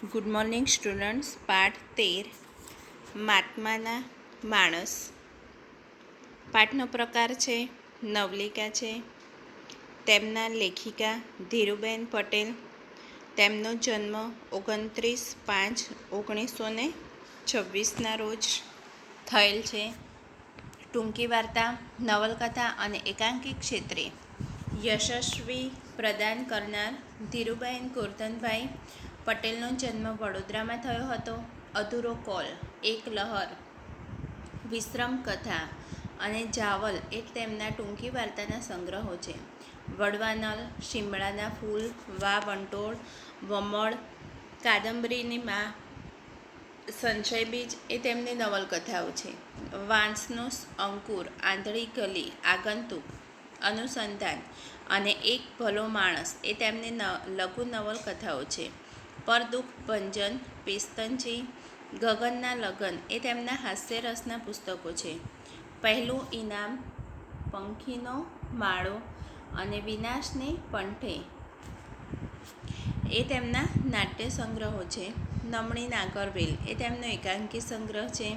Good morning students. પાઠ 13 મહાત્માના માણસ. પાઠનો પ્રકાર છે નવલિકા છે. તેમના લેખિકા ધીરુબેન પટેલ. તેમનો જન્મ 29/5/1926 રોજ થયેલ છે. ટૂંકી વાર્તા, નવલકથા અને એકાંકી ક્ષેત્રે યશસ્વી પ્રદાન કરનાર ધીરુબેન ગોરધનભાઈ પટેલનો જન્મ વડોદરામાં થયો હતો. અધૂરો કોલ, એક લહર, વિશ્રમ કથા અને જાવલ એ તેમના ટૂંકી વાર્તાના સંગ્રહો છે. વડવાનલ, શિમળાના ફૂલ, વા વંટોળ, વમળ, કાદંબરીની મા, સંશયબીજ એ તેમની નવલકથાઓ છે. વાંસનો અંકુર, આંધળી ગલી, આગંતુક, અનુસંધાન અને એક ભલો માણસ એ તેમની લઘુ નવલકથાઓ છે. પરદુઃખ ભંજન, પિસ્તંજી, ગગનના લગન એ તેમના હાસ્યરસના પુસ્તકો છે. પહેલું ઇનામ, પંખીનો માળો અને વિનાશને પંથે એ તેમના નાટ્ય સંગ્રહો છે. નમણી નાગરવેલ એ તેમનો એકાંકી સંગ્રહ છે.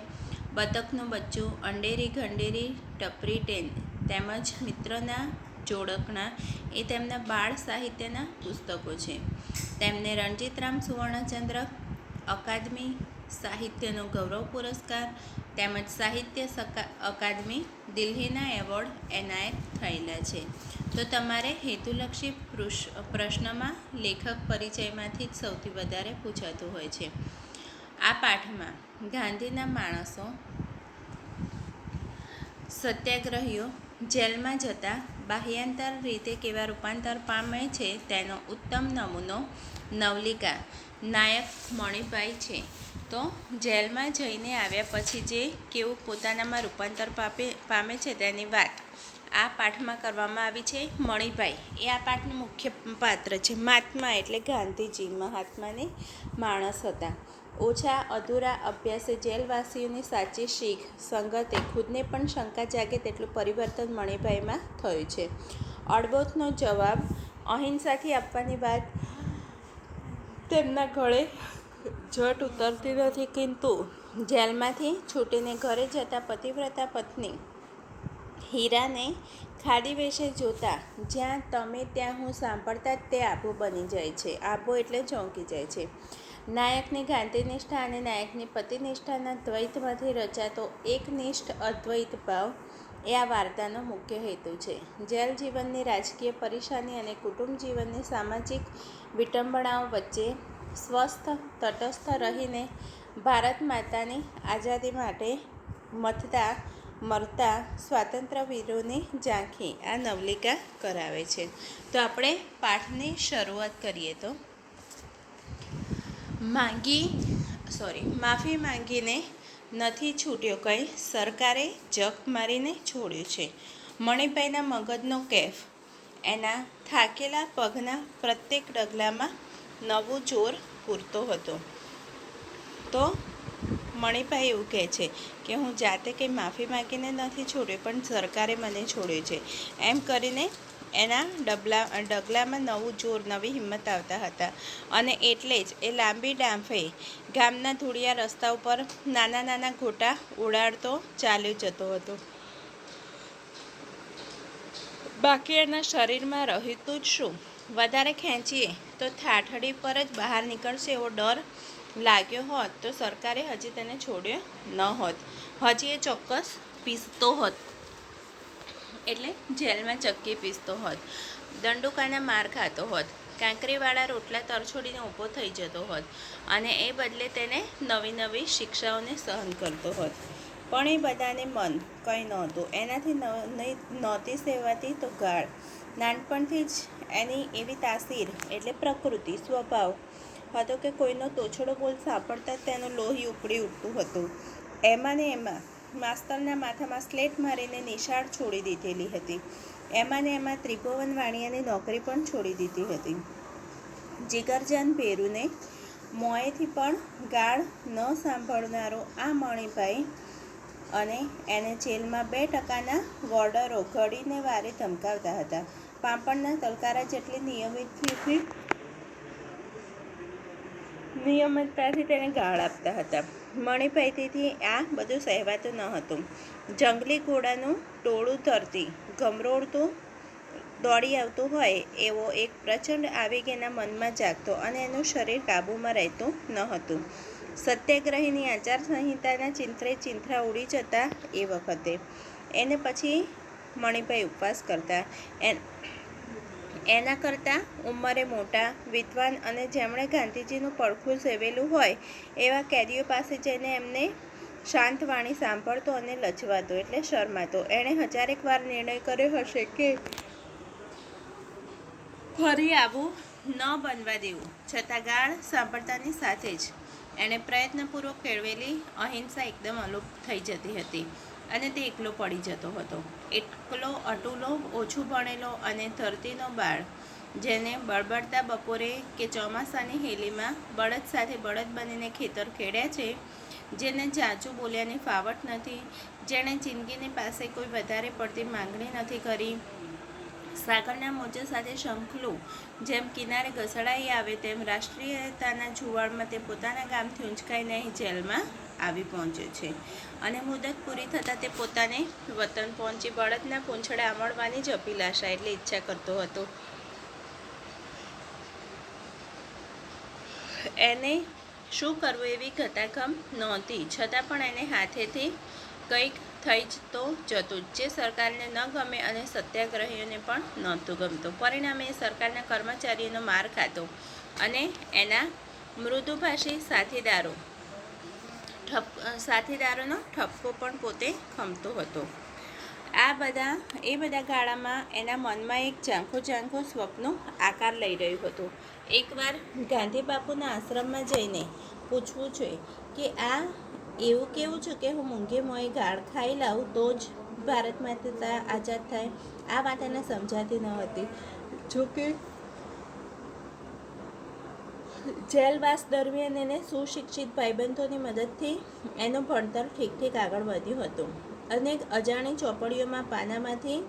બતકનું બચ્ચું, અંડેરી ઘંડેરી, ટપરી ટેન તેમજ મિત્રના જોડકણા એ તેમના બાળ સાહિત્યના પુસ્તકો છે. તેમને રણજીતરામ સુવર્ણચંદ્રક, અકાદમી સાહિત્યનો ગૌરવ પુરસ્કાર તેમજ સાહિત્ય અકાદમી દિલ્હીના એવોર્ડ એનાયત થયેલા છે. તો તમારે હેતુલક્ષી પ્રશ્નમાં લેખક પરિચયમાંથી જ સૌથી વધારે પૂછાતું હોય છે. આ પાઠમાં ગાંધીના માણસો, સત્યાગ્રહીઓ જેલમાં જતા બાહ્યાંતર રીતે કેવા રૂપાંતર પામે છે તેનો ઉત્તમ નમૂનો નવલિકા નાયક મણિભાઈ છે. તો જેલમાં જઈને આવ્યા પછી જે કેવું પોતાનામાં રૂપાંતર પામે છે તેની વાત આ પાઠમાં કરવામાં આવી છે. મણિભાઈ એ આ પાઠનું મુખ્ય પાત્ર છે. મહાત્મા એટલે ગાંધીજી મહાત્માને માણસ હતા. ઓછા અધૂરા અભ્યાસે જેલવાસીઓની સાચી શીખ સંગતે ખુદને પણ શંકા જાગે તેટલું પરિવર્તન મણિભાઈમાં થયું છે. અડબોથનો જવાબ અહિંસાથી આપવાની વાત તેમના ગળે ઝટ ઉતરતી નથી, કિંતુ જેલમાંથી છૂટીને ઘરે જતા પતિવ્રતા પત્ની હીરાને ખાદી વેશે જોતા જ્યાં તમે ત્યાં હું સાંભળતા જ તે આબો બની જાય છે. આબો એટલે ચોંકી જાય છે. નાયકની ગાંધીનિષ્ઠા અને નાયકની પતિનિષ્ઠાના દ્વૈતમાંથી રચાતો એકનિષ્ઠ અદ્વૈત ભાવ એ આ વાર્તાનો મુખ્ય હેતુ છે. જેલ જીવનની રાજકીય પરેશાની અને કુટુંબ જીવનની સામાજિક વિટંબણાઓ વચ્ચે સ્વસ્થ તટસ્થ રહીને ભારત માતાની આઝાદી માટે મથતા મરતા સ્વાતંત્ર્યવીરોની ઝાંખી આ નવલિકા કરાવે છે. તો આપણે પાઠની શરૂઆત કરીએ તો માફી માંગીને નથી છૂટ્યો કંઈ, સરકારે જક મારીને છોડ્યું છે. મણિભાઈના મગજનો કેફ, એના થાકેલા પગના પ્રત્યેક ડગલામાં નવું જોર પૂરતો હતો. તો મણિભાઈ એવું કહે છે કે હું જાતે કંઈ માફી માંગીને નથી છોડ્યો પણ સરકારે મને છોડ્યો છે. એમ કરીને એના ડગલામાં નવું જોર, નવી હિંમત આવતા હતા. અને એટલે જ એ લાંબી ડાંફે ગામના ધૂળિયા રસ્તા ઉપર નાના નાના ગોટા ઉડાડતો ચાલ્યો જતો હતો. બાકી એના શરીરમાં રહ્યું જ શું? વધારે ખેંચીએ તો ઠાઠડી પર જ બહાર નીકળશે એવો ડર લાગ્યો હોત તો સરકારે હજી તેને છોડ્યો ન હોત. હજી એ ચોક્કસ પીસતો હોત, એટલે જેલમાં ચક્કી પીસતો હોત, દંડુકાના માર ખાતો હોત, કાંકરીવાળા રોટલા તરછોડીને ઊભો થઈ જતો હોત અને એ બદલે તેને નવી નવી શિક્ષાઓને સહન કરતો હોત. પણ એ બધાને મન કંઈ નહોતું. એનાથી નહોતી સેવાતી તો ગાળ. નાનપણથી જ એની એવી તાસીર એટલે પ્રકૃતિ, સ્વભાવ હતો કે કોઈનો તોછડો બોલ સાંભળતા જ તેનું લોહી ઉપડી ઉઠતું હતું. એમાં ને એમાં માસ્તરના માથામાં સ્લેટ મારીને નિશાળ છોડી દીધેલી હતી. એમાં ને એમાં ત્રિભુવન વાણિયાની નોકરી પણ છોડી દીધી હતી. જીગરજાન ભેરુને મોંએથી પણ ગાળ ન સાંભળનારો આ મણિભાઈ અને એને જેલમાં 2% વોર્ડરો ઘડીને વારે ધમકાવતા હતા. પાપડના તલકારા જેટલી નિયમિતતાથી તેને ગાળ આપતા હતા. મણિભાઈથી આ બધું સહેવાતું ન હતું. જંગલી ઘોડાનું ટોળું ધરતી ગમરોળતું દોડી આવતું હોય એવો એક પ્રચંડ આવેગ એના મનમાં જાગતો અને એનું શરીર કાબૂમાં રહેતું ન હતું. સત્યાગ્રહીની આચારસંહિતાના ચિંથરા ઉડી જતા એ વખતે એને પછી મણિભાઈ ઉપવાસ કરતા. એના કરતાં ઉંમરે મોટા, વિદ્વાન અને જેમણે ગાંધીજીનું પડખું સેવેલું હોય એવા કેદીઓ પાસે જઈને એમને શાંત વાણી સાંભળતો અને લજવાતો એટલે શરમાતો. એણે હજારેક વાર નિર્ણય કર્યો હશે કે ફરી આવું ન બનવા દેવું, છતાં ગાળ સાંભળતાની સાથે જ એણે પ્રયત્નપૂર્વક કેળવેલી અહિંસા એકદમ અલોપ થઈ જતી હતી અને તે એકલો પડી જતો હતો. એકલો, અટુલો, ઓછું ભણેલો અને ધરતીનો બાળ, જેને બળબડતા બપોરે કે ચોમાસાની હેલીમાં બળદ સાથે બળદ બનીને ખેતર ખેડ્યા છે, જેને ઝાઝું બોલ્યાની ફાવટ નથી, જેણે જિંદગીની પાસે કોઈ વધારે પડતી માંગણી નથી કરી, સાગરના મોજા સાથે શંખલું જેમ કિનારે ઘસડાઈ આવે તેમ રાષ્ટ્રીયતાના જુવાળમાં તે પોતાના ગામથી ઊંચકાઈને અહીં જેલમાં આવી પહોંચ્યો છે અને મુદત પૂરી થતાં તે પોતાને વતન પહોંચી બળદના પૂંછડા અમળવાની જ અભિલાષા એટલે ઈચ્છા કરતો હતો. એને શું કરવું એવી ઘટાઘમ નહોતી, છતાં પણ એને હાથેથી કંઈક થઈ જ તો જતું, જે સરકારને ન ગમે અને સત્યાગ્રહીઓને પણ નહોતું ગમતું. પરિણામે એ સરકારના કર્મચારીઓનો માર ખાતો અને એના મૃદુભાષી સાથીદારોનો ઠપકો પણ પોતે ખમતો હતો. એ બધા ગાળામાં એના મનમાં એક ઝાંખું સ્વપ્ન આકાર લઈ રહ્યું હતું. એકવાર ગાંધી બાપુના આશ્રમમાં જઈને પૂછવું છે કે આ એવું કેવું છે કે હું મૂંઘે મોંએ ગાળ ખાઈ લાવું તો જ ભારત માતા આઝાદ થાય. આ વાત એને સમજાતી ન હતી. જોકે જેલવાસ દરમિયાન એને સુશિક્ષિત ભાઈબંધોની મદદથી એનું ભણતર ઠીક આગળ વધ્યું હતું. અનેક અજાણી ચોપડીઓમાં પાનામાંથી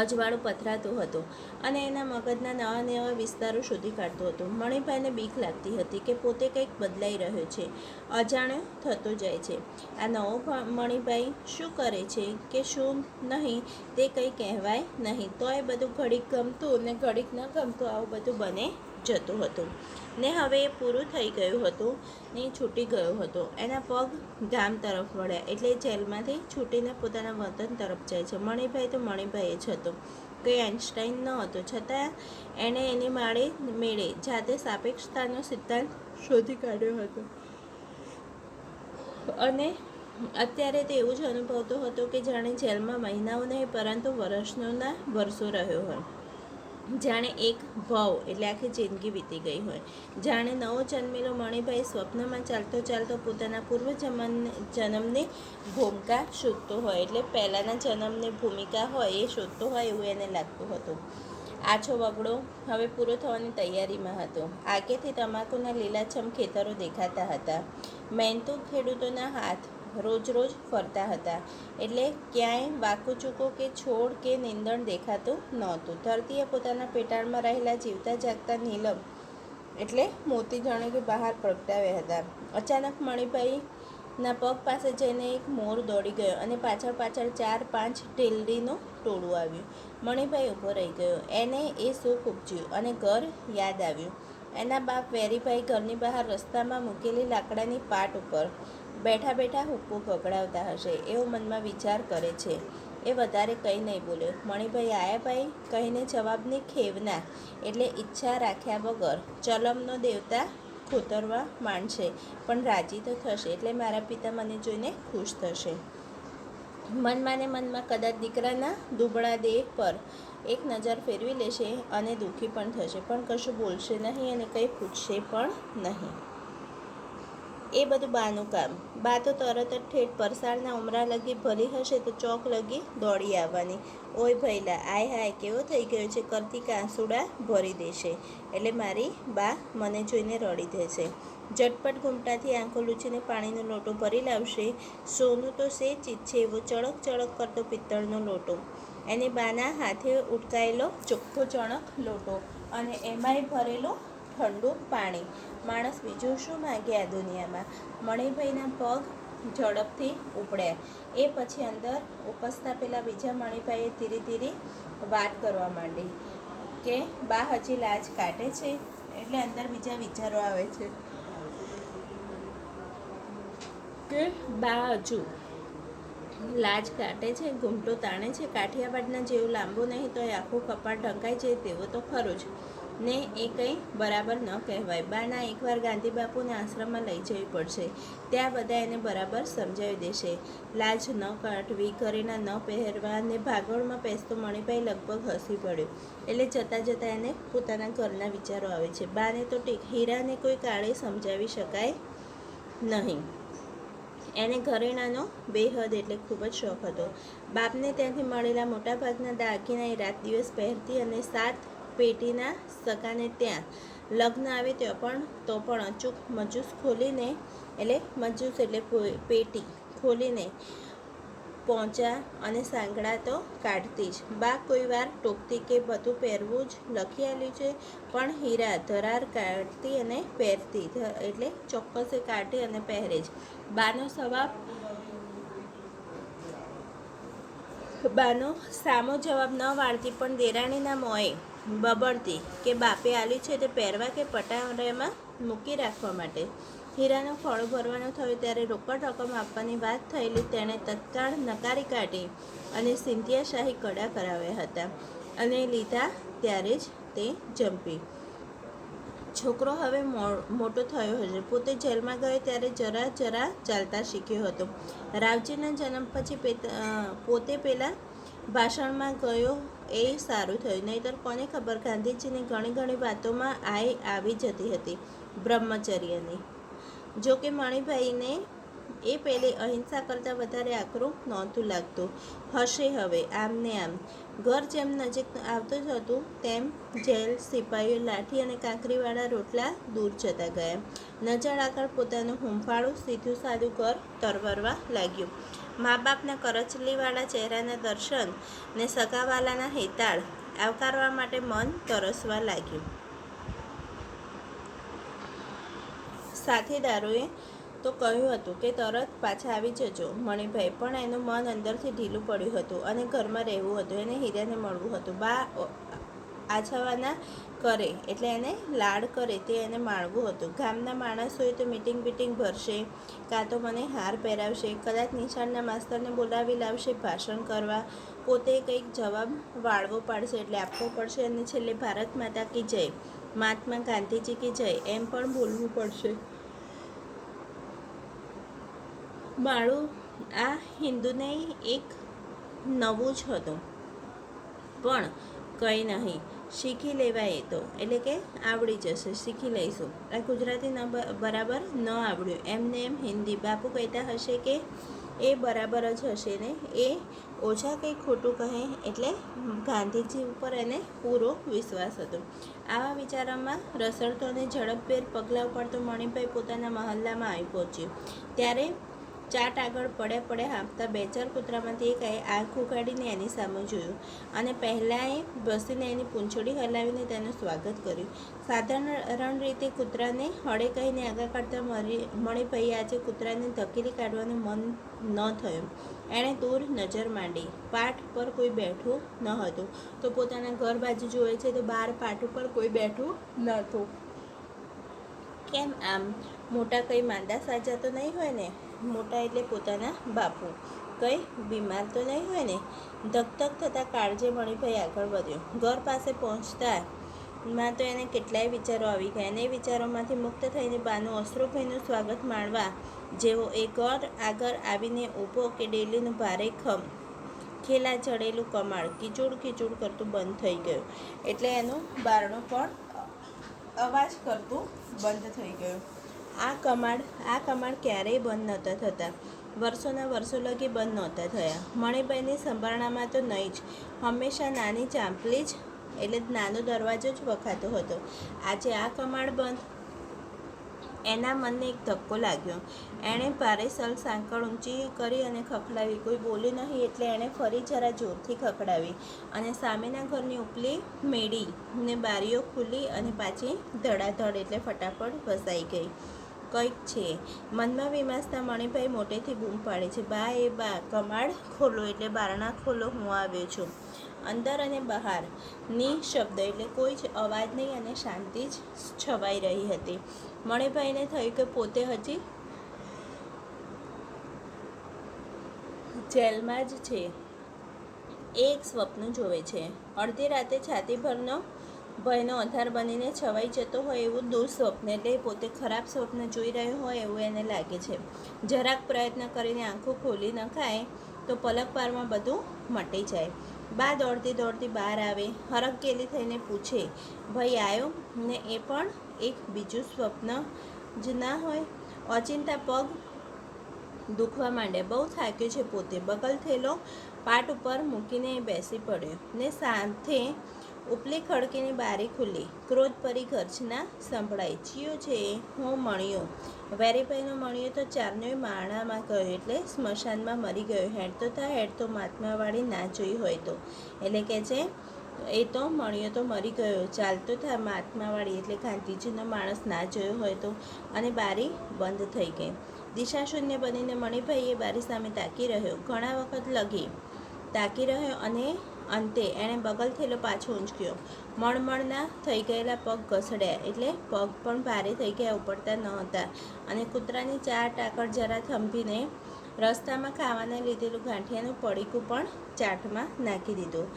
અજવાળું પથરાતું હતું અને એના મગજના નવા વિસ્તારો શોધી કાઢતું હતું. મણિભાઈને બીક લાગતી હતી કે પોતે કંઈક બદલાઈ રહ્યો છે, અજાણ્યો થતો જાય છે. આ નવો મણિભાઈ શું કરે છે કે શું નહીં તે કંઈ કહેવાય નહીં. તો એ બધું ઘડીક ગમતું ને ઘડીક ન ગમતું, આવું બધું બને જતું હતું ને હવે એ પૂરું થઈ ગયું હતું ને છૂટી ગયો હતો. એના પગ ગામ તરફ વળ્યા એટલે જેલમાંથી છૂટીને પોતાના વતન તરફ જાય છે. મણિભાઈ તો મણિભાઈ જ હતો, કંઈ આઇન્સ્ટાઈન ન હતો, છતાં એણે એની મેળે જાતે સાપેક્ષતાનો સિદ્ધાંત શોધી કાઢ્યો હતો અને અત્યારે તે એવું જ અનુભવતો હતો કે જાણે જેલમાં મહિનાઓ નહીં પરંતુ વર્ષોના વર્ષો રહ્યો હોય, જાણે એક ભવ એટલે આખી જિંદગી વીતી ગઈ હોય, જાણે નવો જન્મેલો મણિભાઈ સ્વપ્નમાં ચાલતો પોતાના પૂર્વ જન્મની ભૂમિકા શોધતો હોય, એટલે પહેલાંના જન્મની ભૂમિકા હોય એ શોધતો હોય એવું એને લાગતું હતું. આછો વગડો હવે પૂરો થવાની તૈયારીમાં હતો. આગેથી તમાકુના લીલાછમ ખેતરો દેખાતા હતા. મહેનતુ ખેડૂતોના હાથ રોજ ફરતા હતા એટલે ક્યાંય વાકુચૂકો કે છોડ કે નીંદણ દેખાતું નહોતું. ધરતીએ પોતાના પેટાળમાં રહેલા જીવતા જાગતા નીલમ એટલે મોતી જાણે કે બહાર પ્રગટાવ્યા હતા. અચાનક મણિભાઈના પગ પાસે જઈને એક મોર દોડી ગયો અને પાછળ 4-5 ઢીલડીનું ટોળું આવ્યું. મણિભાઈ ઊભો રહી ગયો. એને એ સુખ ઉપજ્યું અને ઘર યાદ આવ્યું. એના બાપ વેરીભાઈ ઘરની બહાર રસ્તામાં મૂકેલી લાકડાની પાટ ઉપર બેઠા હુક્કો ગગડાવતા હશે એવો મનમાં વિચાર કરે છે. એ વધારે કંઈ નહીં બોલ્યો. મણિભાઈ આયા ભાઈ કહીને જવાબની ખેવના એટલે ઈચ્છા રાખ્યા વગર ચલમનો દેવતા ખોતરવા માંડશે પણ રાજી તો થશે એટલે મારા પિતા મને જોઈને ખુશ થશે. મનમાં કદાચ દીકરાના દુબળા દેહ પર એક નજર ફેરવી લેશે અને દુઃખી પણ થશે, પણ કશું બોલશે નહીં અને કંઈ પૂછશે પણ નહીં. એ બધું બાનું કામ. બા તો તરત જ ઠેઠ પરસાળના ઉમરા લગી ભલી હશે તો ચોક લગી દોડી આવવાની. ઓય ભઈલા, આય હાય કેવો થઈ ગયો છે કરતી કાંસુડા ભરી દેશે એટલે મારી બા મને જોઈને રડી દેશે. ઝટપટ ઘૂમટાથી આંખો લૂછીને પાણીનો લોટો ભરી લાવશે. સોનું તો સે ચીજ છે એવો ચળક કરતો પિત્તળનો લોટો, એની બાના હાથે ઉટકાયેલો ચોખ્ખો ચણક લોટો અને એમાંય ભરેલો ઠંડુ પાણી. માણસ બીજું શું માગે આ દુનિયામાં? મણિભાઈના પગ ઝડપથી ઉપડ્યા. એ પછી અંદર ઉપસતા પેલા બીજા મણિભાઈએ ધીરે ધીરે વાત કરવા માંડી કે બા હજી લાજ કાઢે છે. એટલે અંદર બીજા વિચારો આવે છે કે બા હજુ લાજ કાઢે છે, ઘૂમટો તાણે છે. કાઠિયાવાડના જેવું લાંબુ નહીં તો એ આખું કપાળ ઢંકાઈ જાય તેવું તો ખરું જ ને. એ કંઈ બરાબર ન કહેવાય. બાના એકવાર ગાંધી બાપુને આશ્રમમાં લઈ જવી પડશે. ત્યાં બધા એને બરાબર સમજાવી દેશે. લાજ ન કાઢવી, ઘરેણા ન પહેરવા ને ભાગોળમાં પેસતો મણિભાઈ લગભગ હસી પડ્યો. એટલે જતાં જતાં એને પોતાના ઘરના વિચારો આવે છે. બાને તો હીરાને કોઈ કાળે સમજાવી શકાય નહીં. એને ઘરેણાનો બેહદ એટલે ખૂબ જ શોખ હતો. બાપને ત્યાંથી મળેલા મોટાભાગના દાગીના એ રાત દિવસ પહેરતી અને 7 પેટીના સગાને ત્યાં લગ્ન આવે તો પણ અચૂક મજૂસ ખોલીને, એટલે મજૂસ એટલે પેટી ખોલીને પોંચા અને સાંકડા તો કાઢતી જ. બા કોઈ વાર ટોકતી કે બધું પહેરવું જ લખી આલ્યું છે, પણ હીરા ધરાર કાઢતી અને પહેરતી, એટલે ચોક્કસે કાઢે અને પહેરે જ. બાનો સામો જવાબ ન વાળતી, પણ દેરાણીના મોંએ બબડતી કે બાપે આલ્યું છે તે પહેરવા કે પટારામાં મૂકી રાખવા માટે. હીરાનો ખોળો ભરવાનો થયો ત્યારે રોકડ રકમ આપવાની વાત થયેલી તેણે તત્કાળ નકારી કાઢી અને સિંધિયાશાહી કડા કરાવ્યા હતા અને લીધા ત્યારે જ તે જંપી. છોકરો હવે મોટો થયો હશે. પોતે જેલમાં ગયો ત્યારે જરા ચાલતા શીખ્યો હતો. રાવજીના જન્મ પછી પોતે પેલા ભાષણમાં ગયો એ સારું થયું, નહીંતર કોને ખબર ગાંધીજીની ઘણી વાતોમાં આવી જતી હતી બ્રહ્મચર્યની. જોકે મણિભાઈને એ પેલી અહિંસા કરતાં વધારે આકરું નહોતું લાગતું. હશે હવે આમ ને આમ. ઘર જેમ નજીક આવતું હતું તેમ જેલ, સિપાહીઓ, લાઠી અને કાંકરીવાળા રોટલા દૂર જતા ગયા. નજર આગળ પોતાનું હૂંફાળું સીધું સાદું ઘર તરવરવા લાગ્યું. મા બાપના કરચલીવાળા ચહેરાના દર્શન ને સગાવાલાના હેતાળ આવકારવા માટે મન તરસવા લાગ્યું. સાથીદારોએ તો કહ્યું હતું કે તરત પાછા આવી જજો મણિભાઈ, પણ એનું મન અંદરથી ઢીલું પડ્યું હતું અને ઘરમાં રહેવું હતું. એને હીરાને મળવું હતું. બા આછાવાના કરે એટલે એને લાડ કરે તે એને માણવું હતું. ગામના માણસોએ તો મીટિંગ ભરશે, કાં તો મને હાર પહેરાવશે, કદાચ નિશાળના માસ્તરને બોલાવી લાવશે ભાષણ કરવા, પોતે કંઈક જવાબ વાળવો પાડશે એટલે આપવો પડશે, અને છેલ્લે ભારત માતા કી જય, મહાત્મા ગાંધીજી કી જય એમ પણ બોલવું પડશે. માળું આ હિન્દુને એક નવું જ હતું, પણ કંઈ નહીં, શીખી લેવાય એ તો, એટલે કે આવડી જશે, શીખી લઈશું. આ ગુજરાતી બરાબર ન આવડ્યું, એમને એમ હિન્દી. બાપુ કહેતા હશે કે એ બરાબર જ હશે ને, એ ઓછા કંઈ ખોટું કહે, એટલે ગાંધીજી ઉપર એને પૂરો વિશ્વાસ હતો. આવા વિચારોમાં રસળતો અને ઝડપભેર પગલાં ઉપાડતો મણિભાઈ પોતાના મહલ્લામાં આવી પહોંચ્યો ત્યારે ચાટ આગળ પડ્યા હાંફતા 2-4 કૂતરામાંથી એકે આંખ ઉગાડીને એની સામે જોયું અને પહેલાંએ બસીને એની પૂંછડી હલાવીને તેનું સ્વાગત કર્યું. સાધારણ રીતે કૂતરાને હળે કહીને આગા કાઢતા મણિભાઈએ આજે કૂતરાને ધકેલી કાઢવાનું મન ન થયું. એણે દૂર નજર માંડી. પાટ પર કોઈ બેઠું ન હતું, તો પોતાના ઘર બાજુ જુએ છે તો બહાર પાટ ઉપર કોઈ બેઠું નહોતું. કેમ આમ? મોટા કંઈ માંદા સાજા તો નહીં હોય ને? મોટા એટલે પોતાના બાપુ કંઈ બીમાર તો નહીં હોય ને? ધકધક થતાં કાળજે મણિભાઈ આગળ વધ્યો. ઘર પાસે પહોંચતામાં તો એને કેટલાય વિચારો આવી ગયા, અને એ વિચારોમાંથી મુક્ત થઈને બાનું અશ્રુભયનું સ્વાગત માણવા જેવો એ ઘર આગળ આવીને ઊભો કે ડેલીનું ભારે ખેલા જડેલું કમાડ કીચુડ કરતું બંધ થઈ ગયું. એટલે એનું બારણું પણ અવાજ કરતું બંધ થઈ ગયું. આ કમાડ ક્યારેય બંધ નહોતા થતા. વર્ષોના વર્ષો લગી બંધ નહોતા થયા. મણિભાઈની સંભારણામાં તો નહીં જ. હંમેશા નાની ચાંપલી જ, એટલે નાનો દરવાજો જ વખાતો હતો. આજે આ કમાડ બંધ એના મનને એક ધક્કો લાગ્યો. એણે પારેસલ સાંકળ ઊંચી કરી અને ખખડાવી. કોઈ બોલ્યું નહીં એટલે એણે ફરી જરા જોરથી ખખડાવી અને સામેના ઘરની ઉપલી મેળી ને બારીઓ ખુલ્લી અને પાછી ધડાધડ એટલે ફટાફટ વસાઈ ગઈ. કંઈક છે. મનમાં વિમાસતા મણિભાઈ મોટેથી બૂમ પાડે છે, બા એ બા, કમાડ ખોલો એટલે બારણા ખોલો, હું આવ્યો છું. અંદર અને બહાર નિઃશબ્દ એટલે કોઈ જ અવાજ નહીં અને શાંતિ જ છવાઈ રહી હતી. મણિભાઈને થયું કે પોતે હજી જેલમાં જ છે. એ એક સ્વપ્ન જોવે છે. અડધી રાતે છાતીભરનો ભયનો અંધાર બનીને છવાઈ જતો હોય એવું દુઃસ્વપ્ન એટલે પોતે ખરાબ સ્વપ્ન જોઈ રહ્યો હોય એવું એને લાગે છે. જરાક પ્રયત્ન કરીને આંખો ખોલી નખાય તો પલકવારમાં બધું મટી જાય. બા દોડતી દોડતી બહાર આવે, હરખઘેલી થઈને પૂછે, ભાઈ આવ્યો ને? એ પણ એક બીજું સ્વપ્ન જ ના હોય? ઓચિંતા પગ દુખવા માંડ્યા. બહુ થાક્યો છે પોતે. બગલ થેલો પાટ ઉપર મૂકીને બેસી પડ્યો ને સાથે ઉપલી ખડકીની બારી ખુલ્લી. ક્રોધભરી ગર્જના સંભળાઈ. ચિયો છે? હું મણિયો. વેરીભાઈનો મણિયો તો ચારનોય માળામાં ગયો એટલે સ્મશાનમાં મરી ગયો. હેડતો મહાત્માવાળી ના જોઈ હોય તો. એટલે કે છે એ તો મણિયો તો મરી ગયો, ચાલતો થા મહાત્માવાળી એટલે ગાંધીજીનો માણસ ના જોયો હોય તો. અને બારી બંધ થઈ ગઈ. દિશાશૂન્ય બનીને મણિભાઈ એ બારી સામે તાકી રહ્યો. ઘણા વખત લગી તાકી રહ્યો અને અંતે એણે બગલ થેલો પાછો ઊંચક્યો. મણમણના થઈ ગયેલા પગ ઘસડ્યા એટલે પગ પણ ભારે થઈ ગયા, ઉપડતા ન હતા. અને કૂતરાની ચાર ટાકર જરા થંભીને રસ્તામાં ખાવાને લીધેલું ગાંઠિયાનું પડીકું પણ ચાટમાં નાખી દીધું.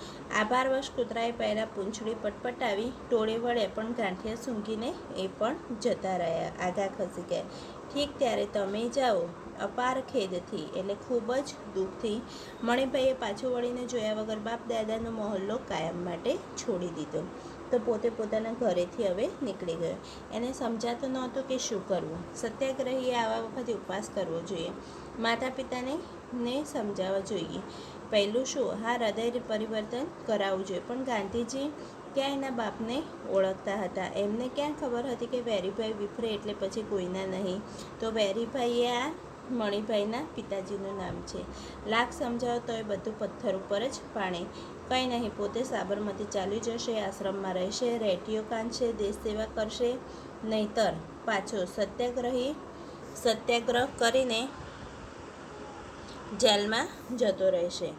આભારવશ કૂતરાએ પહેલાં પૂંછડી પટપટાવી, ટોળે વળ્યા પણ ગાંઠિયા સૂંઘીને એ પણ જતા રહ્યા, આગા ખસી ગયા. ઠીક ત્યારે તમે જાઓ. અપાર ખેદથી એટલે ખૂબ જ દુઃખથી મણિભાઈએ પાછું વળીને જોયા વગર બાપ દાદાનો મહોલ્લો કાયમ માટે છોડી દીધો. તો પોતે પોતાના ઘરેથી હવે નીકળી ગયો. એને સમજાતું નહોતું કે શું કરવું. સત્યાગ્રહીએ આવા વખતે ઉપવાસ કરવો જોઈએ. માતા પિતાને સમજાવવા જોઈએ. પહેલું શું? હા, હૃદય પરિવર્તન કરાવવું જોઈએ. પણ ગાંધીજી ક્યાં એના બાપને ઓળખતા હતા? એમને ક્યાં ખબર હતી કે વેરીભાઈ વિફરે એટલે પછી કોઈના નહીં? તો વેરીભાઈ એ આ મણિભાઈના પિતાજીનું નામ છે. લાખ સમજાવો તો એ બધું પથ્થર ઉપર જ પાણી. કંઈ નહીં, પોતે સાબરમતી ચાલી જશે, આશ્રમમાં રહેશે, રેટીઓ કાંધશે, દેશ સેવા કરશે. નહીંતર પાછો સત્યાગ્રહ કરીને જેલમાં જતો રહેશે.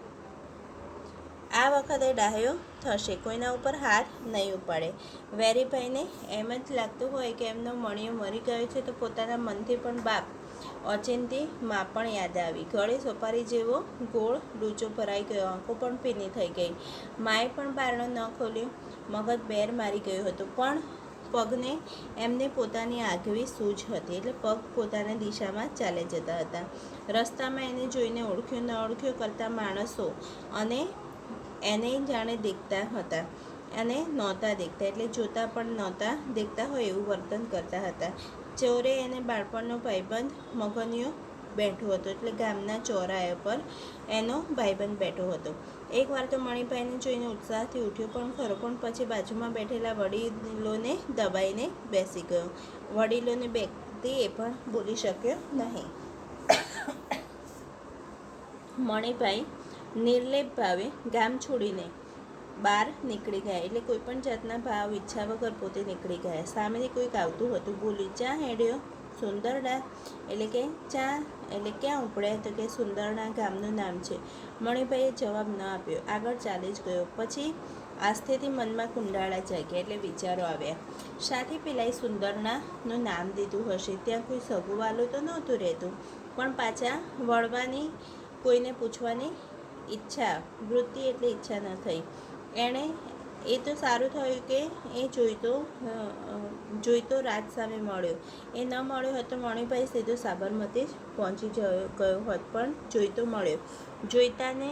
આ વખતે ડાહ્યો થશે, કોઈના ઉપર હાથ નહીં ઉપાડે. વેરીભાઈને એમ જ લાગતું હોય કે એમનો મણિયો મરી ગયો છે તો પોતાના મનથી પણ બાપ ઓચિંતી માં પણ યાદ આવી. ગળે સોપારી જેવો ગોળ ડૂચો ભરાઈ ગયો, આંખો પણ ભીની થઈ ગઈ. માએ પણ બારણું ન ખોલ્યું. મગજ બેર મારી ગયું હતું. પણ પગને એમને પોતાની આગવી સૂઝ હતી એટલે પગ પોતાની દિશામાં ચાલે જતા હતા. રસ્તામાં એને જોઈને ઓળખ્યો ન ઓળખ્યો કરતા માણસો અને એને જાણે દેખતા હતા અને નહોતા દેખતા એટલે જોતા પણ નહોતા દેખતા હોય એવું વર્તન કરતા હતા. ચોરે એને બાળપણનો ભાઈબંધ મગનિયો બેઠો હતો એટલે ગામના ચોરાયા પર એનો ભાઈબંધ બેઠો હતો. એકવાર તો મણિભાઈને જોઈને ઉત્સાહથી ઉઠ્યો પણ ખરો, પણ પછી બાજુમાં બેઠેલા વડીલોને દબાઈને બેસી ગયો. વડીલોને બેકતી એ પણ બોલી શક્યો નહીં. મણિભાઈ નિર્લેપ ભાવે ગામ છોડીને બહાર નીકળી ગયા એટલે કોઈ પણ જાતના ભાવ ઈચ્છા વગર પોતે નીકળી ગયા. સામેથી કોઈક આવતું હતું. બોલી, ચા હેડ્યો? સુંદરડા એટલે કે ચા એટલે ક્યાં ઉપડ્યા? તો કે સુંદરડા ગામનું નામ છે. મણિભાઈએ જવાબ ન આપ્યો, આગળ ચાલી જ ગયો. પછી આસ્થેથી મનમાં કુંડાળા જાગ્યા એટલે વિચારો આવ્યા. શાથી પેલાએ સુંદરડાનું નામ દીધું હશે? ત્યાં કોઈ સગુવાલું તો નહોતું રહેતું, પણ પાછા વળવાની, કોઈને પૂછવાની ઈચ્છા, વૃત્તિ એટલે ઈચ્છા ન થઈ. એણે એ તો સારું થયું કે એ જોઈતો રાત સામે મળ્યો. એ ન મળ્યો હોત તો મણિભાઈ સીધો સાબરમતી જ પહોંચી ગયો હોત. પણ જોઈતો મળ્યો. જોઈતાને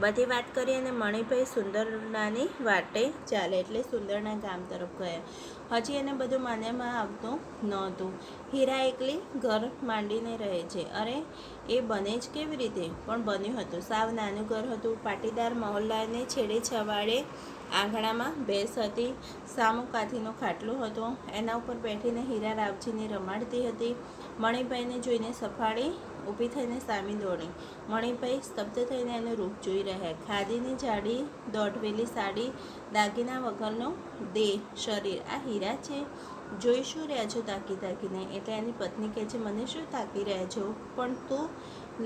બધી વાત કરી અને મણિભાઈ સુંદરડાની વાટે ચાલે એટલે સુંદરડા ગામ તરફ ગયા. હજી એને બધું માન્યમાં આવતું નહોતું. હીરા એકલી ઘર માંડીને રહે છે. અરે એ બને જ કેવી રીતે? પણ બન્યું હતું. સાવ નાનું ઘર હતું. પાટીદાર મહોલ્લાને છેડે છવાડે આંગણામાં ભેંસ હતી. સામું કાથીનો ખાટલો હતો. એના ઉપર બેઠીને હીરા રાવજીને રમાડતી હતી. મણિભાઈને જોઈને સફાળી ઊભી થઈને સામી દોડી. મણિભાઈ સ્તબ્ધ થઈને એનું રૂપ જોઈ રહ્યા. ખાદીની જાડી દોઢવેલી સાડી, દાગીના વગરનો દેહ, શરીર, આ હીરા છે? જોઈ શું રહ્યા છો તાકી તાકીને? એટલે એની પત્ની કહે છે, મને શું તાકી રહ્યા છો? પણ તું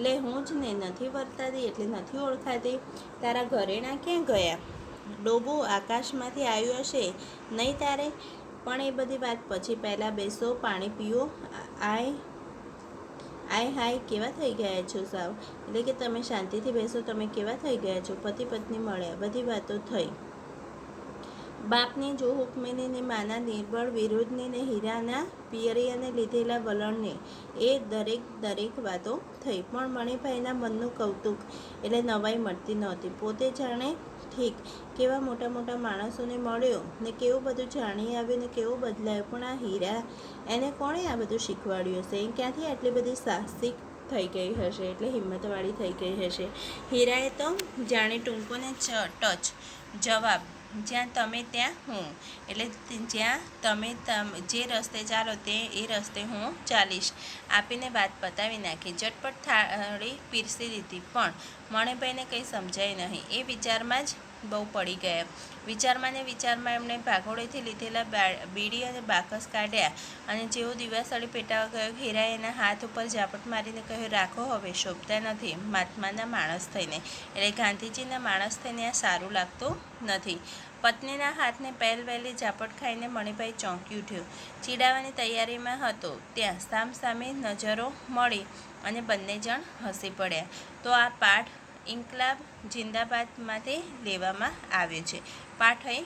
લે, હું જ ને નથી વર્તાતી એટલે નથી ઓળખાતી. તારા ઘરેણાં ક્યાં ગયા? ડોબું આકાશમાંથી આવ્યું હશે નહીં તારે? પણ એ બધી વાત પછી. પહેલાં બેસો, પાણી પીઓ. આય હાય, કેવા થઈ ગયા છો સાવ? એટલે કે તમે શાંતિથી બેસો, તમે કેવા થઈ ગયા છો? પતિ પત્ની મળ્યા, બધી વાતો થઈ. બાપની જો હુકમીની ને માના નિર્બળ વિરોધની ને હીરાના પિયરિયાને લીધેલા વલણની એ દરેક વાતો થઈ. પણ મણિભાઈના મનનું કૌતુક એટલે નવાઈ મળતી નહોતી. પોતે જાણે ઠીક કેવા મોટા મોટા માણસોને મળ્યો ને કેવું બધું જાણી આવ્યું ને કેવું બદલાયું. પણ આ હીરા, એને કોણે આ બધું શીખવાડ્યું હશે? એ ક્યાંથી આટલી બધી સાહસિક થઈ ગઈ હશે? એટલે હિંમતવાળી થઈ ગઈ હશે. હીરાએ તો જાણે ટૂંકો ને ટચ જવાબ, જ્યાં તમે ત્યાં હું. એટલે જ્યાં તમે જે રસ્તે ચાલો એ રસ્તે હું ચાલીશ આપીને વાત પતાવી નાખી. ઝટપટ થાળી પીરસી દીધી. પણ મણિભાઈને કંઈ સમજાય નહીં. એ વિચારમાં જ બહુ પડી ગયા. વિચારમાં એમણે ભાગોળેથી લીધેલા બીડી અને બાકસ કાઢ્યા અને જેવો દિવાસળી પેટાવા ગયો, હીરાએ એના હાથ ઉપર ઝાપટ મારીને કહ્યું, રાખો હવે, શોભતા નથી મહાત્માના માણસ થઈને. એટલે ગાંધીજીના માણસ થઈને આ સારું લાગતું નથી. પત્નીના હાથને પહેલવહેલી ઝાપટ ખાઈને મણિભાઈ ચોંકી ઉઠ્યો. ચીડાવવાની તૈયારીમાં હતો ત્યાં સામસામે નજરો મળી અને બંને જણ હસી પડ્યા. તો આ પાઠ ઇન્કલાબ જિંદાબાદમાંથી લેવામાં આવ્યો છે. પાઠ અહીં